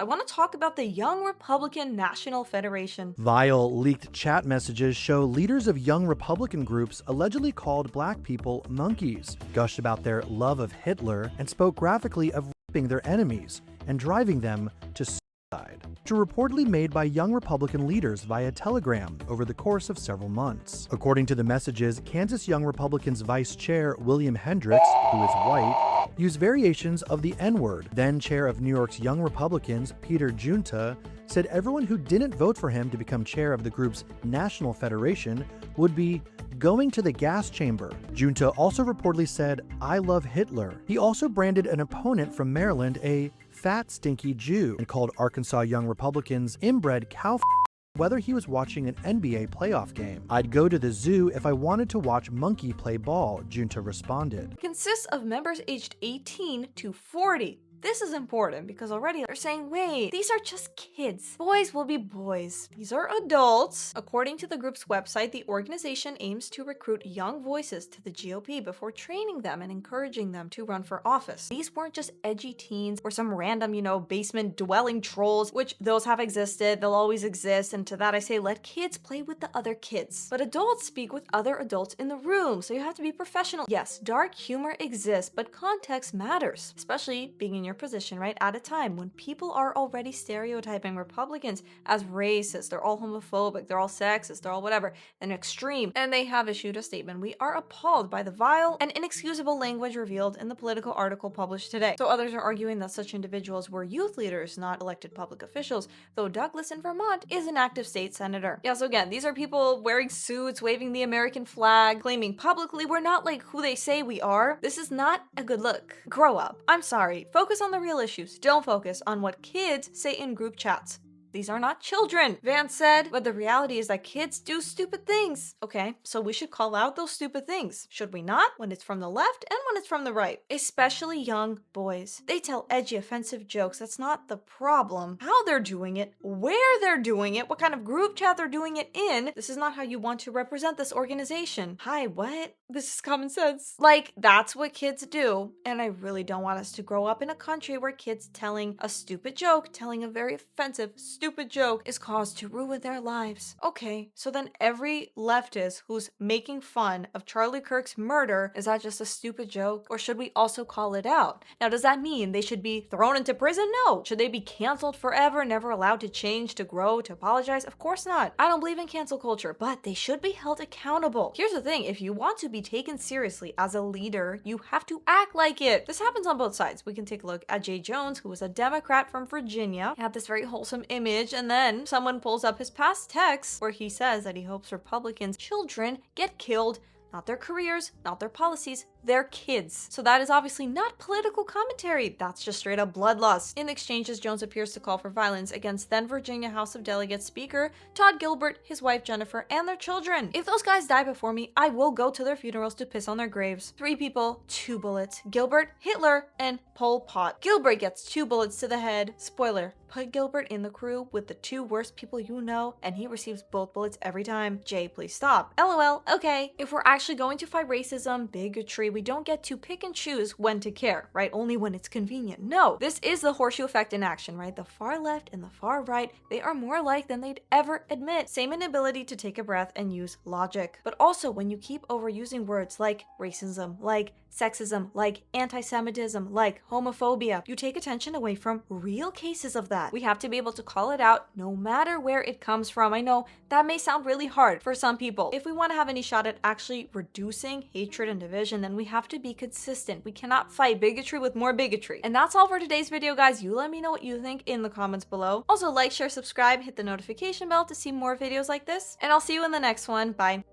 I want to talk about the Young Republican National Federation. Vile, leaked chat messages show leaders of young Republican groups allegedly called black people monkeys, gushed about their love of Hitler, and spoke graphically of raping their enemies and driving them to suicide, which were reportedly made by young Republican leaders via Telegram over the course of several months. According to the messages, Kansas Young Republicans Vice Chair William Hendricks, who is white, used variations of the N-word. Then chair of New York's Young Republicans, Peter Junta, said everyone who didn't vote for him to become chair of the group's National Federation would be going to the gas chamber. Junta also reportedly said, "I love Hitler." He also branded an opponent from Maryland a fat, stinky Jew and called Arkansas Young Republicans inbred cow whether he was watching an NBA playoff game. "I'd go to the zoo if I wanted to watch monkey play ball," Junta responded. It consists of members aged 18 to 40. This is important because already they're saying, wait, these are just kids. Boys will be boys. These are adults. According to the group's website, the organization aims to recruit young voices to the GOP before training them and encouraging them to run for office. These weren't just edgy teens or some random, basement dwelling trolls, which those have existed, they'll always exist, and to that I say let kids play with the other kids. But adults speak with other adults in the room, so you have to be professional. Yes, dark humor exists, but context matters, especially being in your position, right, at a time when people are already stereotyping Republicans as racist, they're all homophobic, they're all sexist, they're all whatever, and extreme, and they have issued a statement. We are appalled by the vile and inexcusable language revealed in the Politico article published today. So others are arguing that such individuals were youth leaders, not elected public officials, though Douglas in Vermont is an active state senator. Yeah, so again, these are people wearing suits, waving the American flag, claiming publicly we're not like who they say we are. This is not a good look. Grow up. I'm sorry. Focus on the real issues. Don't focus on what kids say in group chats. These are not children, Vance said, but the reality is that kids do stupid things. Okay, so we should call out those stupid things. Should we not? When it's from the left and when it's from the right. Especially young boys. They tell edgy, offensive jokes. That's not the problem. How they're doing it, where they're doing it, what kind of group chat they're doing it in. This is not how you want to represent this organization. Hi, what? This is common sense. Like, that's what kids do. And I really don't want us to grow up in a country where kids telling a stupid joke, telling a very offensive, stupid joke is caused to ruin their lives. Okay, so then every leftist who's making fun of Charlie Kirk's murder, is that just a stupid joke? Or should we also call it out? Now, does that mean they should be thrown into prison? No. Should they be canceled forever, never allowed to change, to grow, to apologize? Of course not. I don't believe in cancel culture, but they should be held accountable. Here's the thing, if you want to be taken seriously as a leader, you have to act like it. This happens on both sides. We can take a look at Jay Jones, who was a Democrat from Virginia. He had this very wholesome image, and then someone pulls up his past texts where he says that he hopes Republicans' children get killed, not their careers, not their policies, their kids. So that is obviously not political commentary. That's just straight up bloodlust. In exchanges, Jones appears to call for violence against then Virginia House of Delegates Speaker Todd Gilbert, his wife Jennifer, and their children. If those guys die before me, I will go to their funerals to piss on their graves. 3 people, 2 bullets. Gilbert, Hitler, and Pol Pot. Gilbert gets 2 bullets to the head. Spoiler, put Gilbert in the crew with the 2 worst people you know, and he receives both bullets every time. Jay, please stop. LOL, okay. If we're actually going to fight racism, bigotry, we don't get to pick and choose when to care, right? Only when it's convenient. No, this is the horseshoe effect in action, right? The far left and the far right, they are more alike than they'd ever admit. Same inability to take a breath and use logic. But also when you keep overusing words like racism, like sexism, like anti-Semitism, like homophobia, you take attention away from real cases of that. We have to be able to call it out no matter where it comes from. I know that may sound really hard for some people. If we want to have any shot at actually reducing hatred and division, then we have to be consistent. We cannot fight bigotry with more bigotry. And that's all for today's video, guys. You let me know what you think in the comments below. Also, like, share, subscribe, hit the notification bell to see more videos like this, and I'll see you in the next one. Bye.